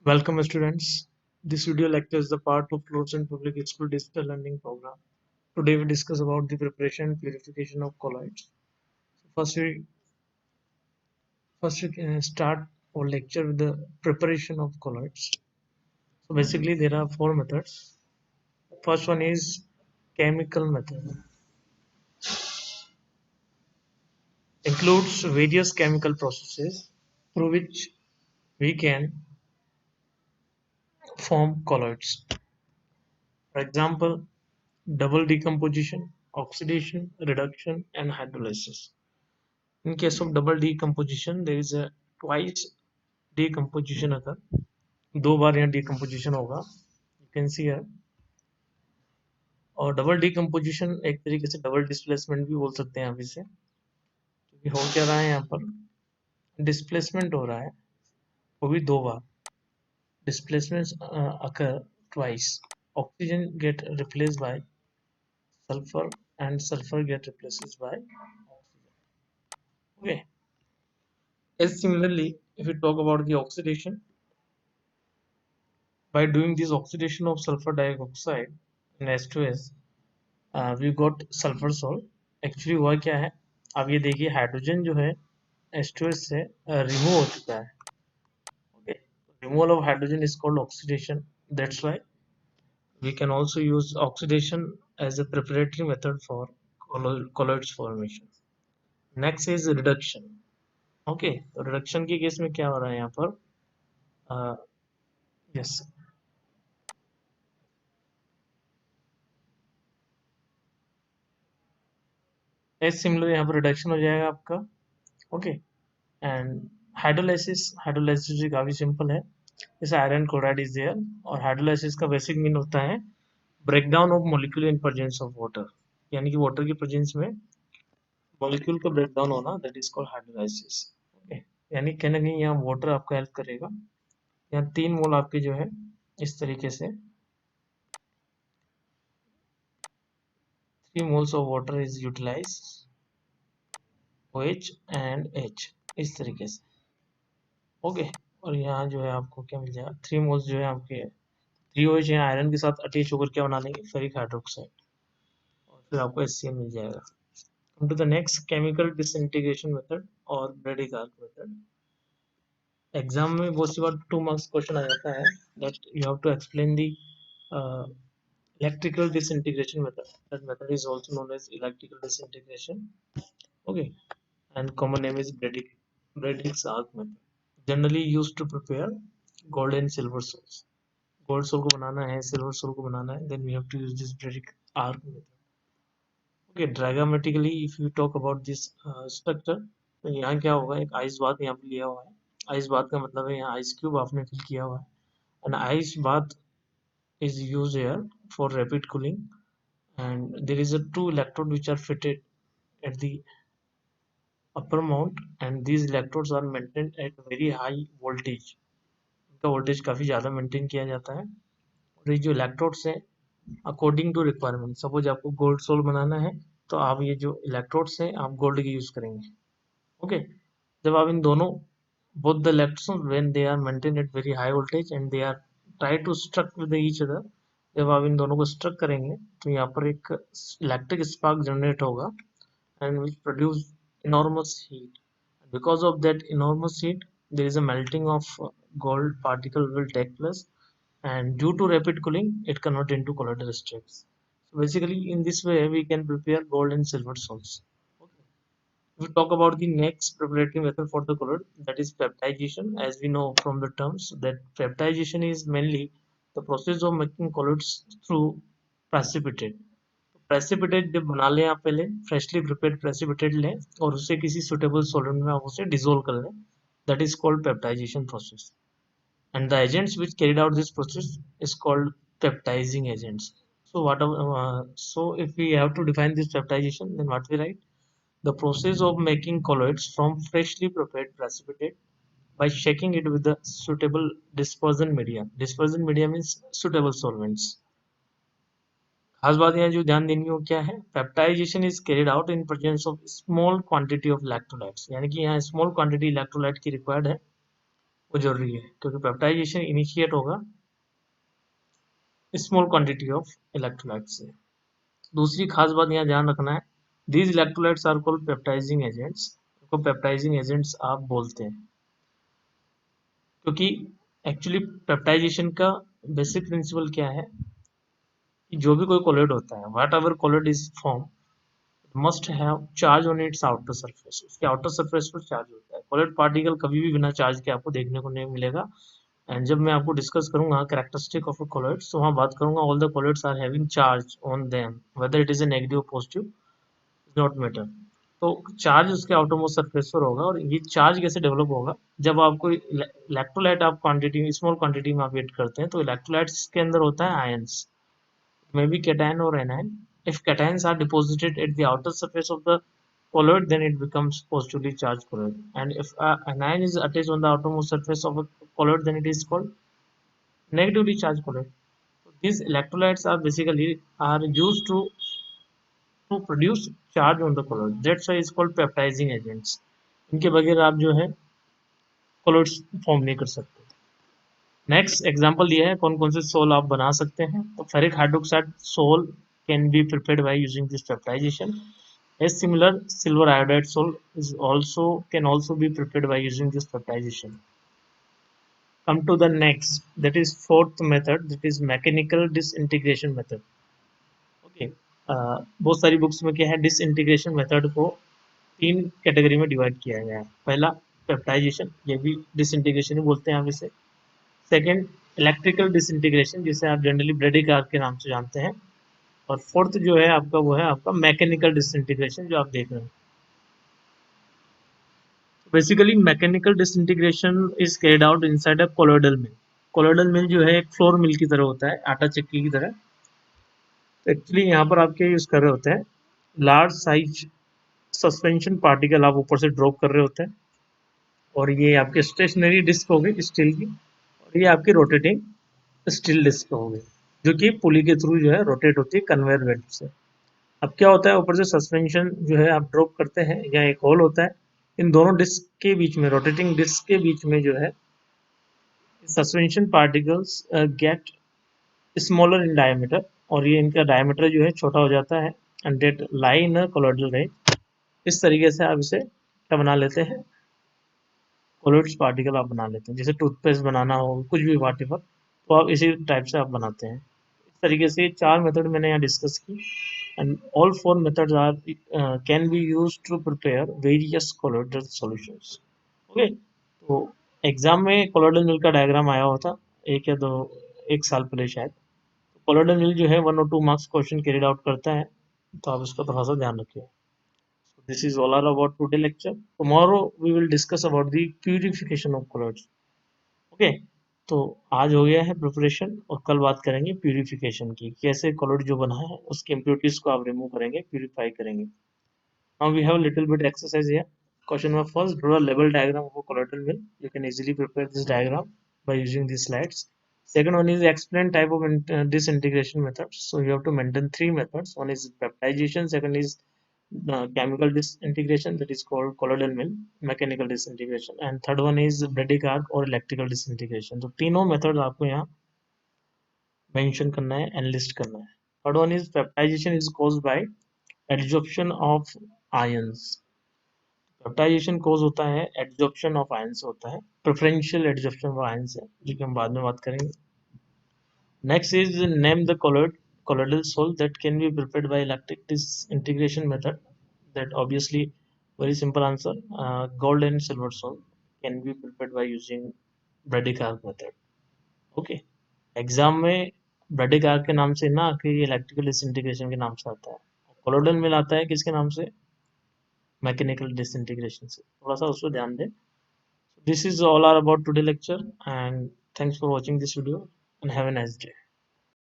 Welcome students. This video lecture is the part of Fluorescent Public School Digital Learning Program. Today we discuss about the preparation and purification of colloids. First we start our lecture with the preparation of colloids. So basically there are four methods. First one is chemical method. Includes various chemical processes through which we can form colloids. For example, double decomposition, oxidation, reduction, and hydrolysis. In case of double decomposition, there is a twice decomposition occur. दो बार यहाँ decomposition होगा. You can see here. और double decomposition एक तरीके से double displacement भी बोल सकते हैं आप इसे, क्योंकि हो क्या रहा है यहाँ पर डिस्प्लेसमेंट हो रहा है, वो भी दो बार. Displacements occur twice. Oxygen get replaced by sulfur and sulfur get replaced by oxygen. Okay. As similarly, if we talk about the oxidation, by doing this oxidation of sulfur dioxide in H2S, we got sulfur salt. Actually हुआ क्या है, अब ये देखिए hydrogen जो है H2S से remove हो चुका है. Okay, removal of hydrogen is called oxidation. That's why we can also use oxidation as a preparatory method for colloids formation. Next is reduction. Okay, तो reduction के केस में क्या हो रहा है यहाँ पर, yes, एज सिमिलर यहाँ पर रिडक्शन हो जाएगा आपका. ओके, एंड हाइड्रोलाइसिस भी काफी सिंपल है. जैसे आयरन क्लोराइड इज देयर, और हाइड्रोलाइसिस का बेसिक मीन होता है breakdown of molecule in presence of water, यानी कि वाटर की प्रेजेंस में मॉलिक्यूल का ब्रेकडाउन होना, that is called hydrolysis. Okay, यानी कहीं ना कहीं यहाँ वाटर आपको हेल्प करेगा. यहाँ 3 मोल आपके जो है इस तरीके से 3 moles of water is utilized, OH and H, इस तरीके से. ओके, और यहाँ जो है आपको क्या मिल जाएगा, 3 मोल्स जो है आपके 3OH यहाँ आयरन के साथ अटैच होकर क्या बना लेंगे, फेरिक हाइड्रोक्साइड, और फिर आपको HCl मिल जाएगा. Come to the next, chemical disintegration method और Brady arc method. एग्जाम में बहुत सी बार 2 मार्क्स क्वेश्चन आ जाता है that you have to explain the uh, electrical disintegration method. That method is also known as electrical disintegration. Okay, and common name is Brady's arc method. Generally used to prepare gold and silver salts. Gold sol को बनाना है, silver soul को बनाना है, then we have to use this Brady arc method. Okay, diagrammatically if you talk about this structure, तो यहाँ क्या होगा, एक आइस बाथ यहाँ पे लिया हुआ है. आइस बाथ का मतलब है यहाँ आइस क्यूब आपने फिल किया हुआ है, and ice bath is used here for rapid cooling, and there is a 2 electrode which are fitted at the upper mount, and these electrodes are maintained at very high voltage. इनका voltage काफ़ी ज़्यादा maintain किया जाता है. और ये जो electrodes हैं अकॉर्डिंग टू रिक्वायरमेंट, सपोज आपको गोल्ड सोल बनाना है तो आप ये जो इलेक्ट्रोड्स हैं आप गोल्ड के यूज़ करेंगे. ओके, जब आप इन दोनों both the electrons when they are maintained at very high voltage and they are try to struck with each other, जब आप इन दोनों को स्ट्रक करेंगे तो यहाँ पर एक इलेक्ट्रिक स्पार्क जनरेट होगा and which produce enormous heat. Because of that enormous heat, there is a melting of gold particle will take place, and due to rapid cooling, it convert into colloidal strips. So basically, in this way, we can prepare gold and silver salts. Okay. If we talk about the next preparatory method for the colloid, that is peptidization. As we know from the terms, that peptidization is mainly the process of making colloids through precipitate. Precipitate जब बना लें आप, पहले freshly prepared precipitate लें और उसे किसी suitable solvent में आप उसे डिसोल्व कर लें, that is called peptization process. And the agents which carried out this process is called peptizing agents. So if we have to define this peptization, then what we write, the process of making colloids from freshly prepared precipitate by shaking it with the suitable dispersion media. Dispersion media means suitable solvents. खास बात यहाँ जो ध्यान देनी हो क्या है, peptization is carried out in presence of small quantity of electrolytes, यानी कि यहाँ स्मॉल क्वांटिटी इलेक्ट्रोलाइट की रिक्वायर्ड है. वो जरूरी है, क्योंकि पेप्टाइजेशन इनिशिएट होगा स्मॉल क्वांटिटी ऑफ इलेक्ट्रोलाइट से। दूसरी खास बात यहाँ ध्यान रखना है, these electrolytes are called peptizing agents, को पेप्टाइजिंग एजेंट्स आप बोलते हैं, क्योंकि एक्चुअली पेप्टाइजेशन का बेसिक प्रिंसिपल क्या है कि जो भी कोई कोलेट होता है, what ever collate is form must have charge on it's outer surface, उसके आउटर सरफेस पर चार्ज होता है। कोलेट पार्टिकल कभी भी बिना चार्ज के आपको देखने को नहीं मिलेगा। एंड जब मैं आपको डिस्कस करूंगा कैरेक्टरिस्टिक ऑफ अ कोलेट्स, तो वहाँ बात करूंगा all the colloids are having charge on them, whether it is a negative positive not matter. तो चार्ज उसके आउटरमोस्ट सरफेस पर होगा, और ये चार्ज कैसे डेवलप होगा, जब आपको इलेक्ट्रोलाइट आप क्वांटिटी स्मॉल क्वांटिटी में आप ऐड करते हैं, तो इलेक्ट्रोलाइट्स के अंदर होता है ions, may be cation or anion. If cations are deposited at the outer surface of the colloid, then it becomes positively charged colloid, and if an anion is attached on the outermost surface of a colloid, then it is called negatively charged colloid. So these electrolytes are basically are used to produce charge on the colloid. That's why it's called peptidizing agents. इनके बगैर आप जो है colloids form नहीं कर सकते। Next example दिया है कौन कौन से सोल आप बना सकते हैं, तो ferric hydroxide sol can be prepared by using this peptization. A similar silver iodide salt is also can also be prepared by using this peptidization. Come to the next, that is fourth method, that is mechanical disintegration method. Okay, बहुत सारी books में क्या है, disintegration method को तीन category में divide किया गया है। पहला पेप्टाइजेशन, ये भी डिसइंटीग्रेशन ही बोलते हैं आप इसे। सेकेंड इलेक्ट्रिकल डिसइंटीग्रेशन, जिसे आप जनरली ब्रेडिकार्ड के नाम से जानते हैं। और फोर्थ जो है आपका, वो है आपका मैकेनिकल डिसइंटीग्रेशन, जो आप देख रहे हैं। Basically mechanical disintegration is carried out inside a colloidal mill. Colloidal mill जो है एक फ्लोर मिल की तरह होता है, आटा चक्की की तरह। एक्चुअली यहाँ पर आप क्या यूज कर रहे होते हैं, लार्ज साइज सस्पेंशन पार्टिकल आप ऊपर से ड्रॉप कर रहे होते हैं, और ये आपके स्टेशनरी डिस्क हो गई स्टील की, और ये आपकी रोटेटिंग स्टील डिस्क हो गई, जो कि पुली के थ्रू जो है रोटेट होती है कन्वेयर बेल्ट से। अब क्या होता है, ऊपर से सस्पेंशन जो है आप ड्रॉप करते हैं, या एक होल होता है, इन दोनों डिस्क के बीच में, रोटेटिंग डिस्क के बीच में जो है suspension particles get smaller in diameter, और ये इनका डायमीटर जो है छोटा हो जाता है, and date lie in colloidal range. इस तरीके से आप इसे क्या बना लेते हैं, कोलोइड्स पार्टिकल आप बना लेते हैं। जैसे टूथपेस्ट बनाना हो, कुछ भी वाटेवर, तो आप इसी टाइप से आप बनाते हैं। इस तरीके से चार मेथड मैंने यहाँ डिस्कस की, and all four methods are can be used to prepare various colloidal solutions. Okay, तो एग्जाम में कोलोइडल मिल का डायग्राम आया होता एक या दो, एक साल पहले शायद। कोलोइडल मिल जो है 1 और 2 मार्क्स क्वेश्चन कैरिड आउट करता है, तो आप इसका थोड़ा सा ध्यान रखिए। This is all are about today lecture. Tomorrow we will discuss about the purification of colloids. Okay, तो आज हो गया है प्रिपरेशन, और कल बात करेंगे प्यूरिफिकेशन की, कैसे कोलोइड जो बना है उसकी इम्प्योरिटीज को आप रिमूव करेंगे, प्यूरिफाई करेंगे। Now we have a little bit exercise here. Question number first, draw a level diagram of a colloidal mill. You can easily prepare this diagram by using these slides. Second one is explain type of disintegration methods. So you have to maintain three methods. One is peptidization, second is chemical disintegration, that is called colloidal mill, mechanical disintegration, and third one is Brady arc or electrical disintegration. तो तीनों method आपको यहाँ mention करना है, enlist करना है। Third one is peptization is caused by adsorption of ions. Peptization cause होता है एडजॉर्प्शन ऑफ आयंस होता है, प्रेफरेंशियल एडजॉर्प्शन ऑफ आयंस है, जो कि हम बाद में बात करेंगे। Next is name the colloidal salt that can be prepared by electric disintegration method. That obviously very simple answer. Gold and silver salt can be prepared by using Brady arc method. Okay, exam में Bredig arc के नाम से ना कि electrical disintegration के नाम से आता है, कोलोइडल मिल आता है किसके नाम से, मैकेनिकल डिसइंटीग्रेशन से। थोड़ा सा उसको ध्यान दें। This is all are about today lecture, and thanks for watching this video and have a nice day.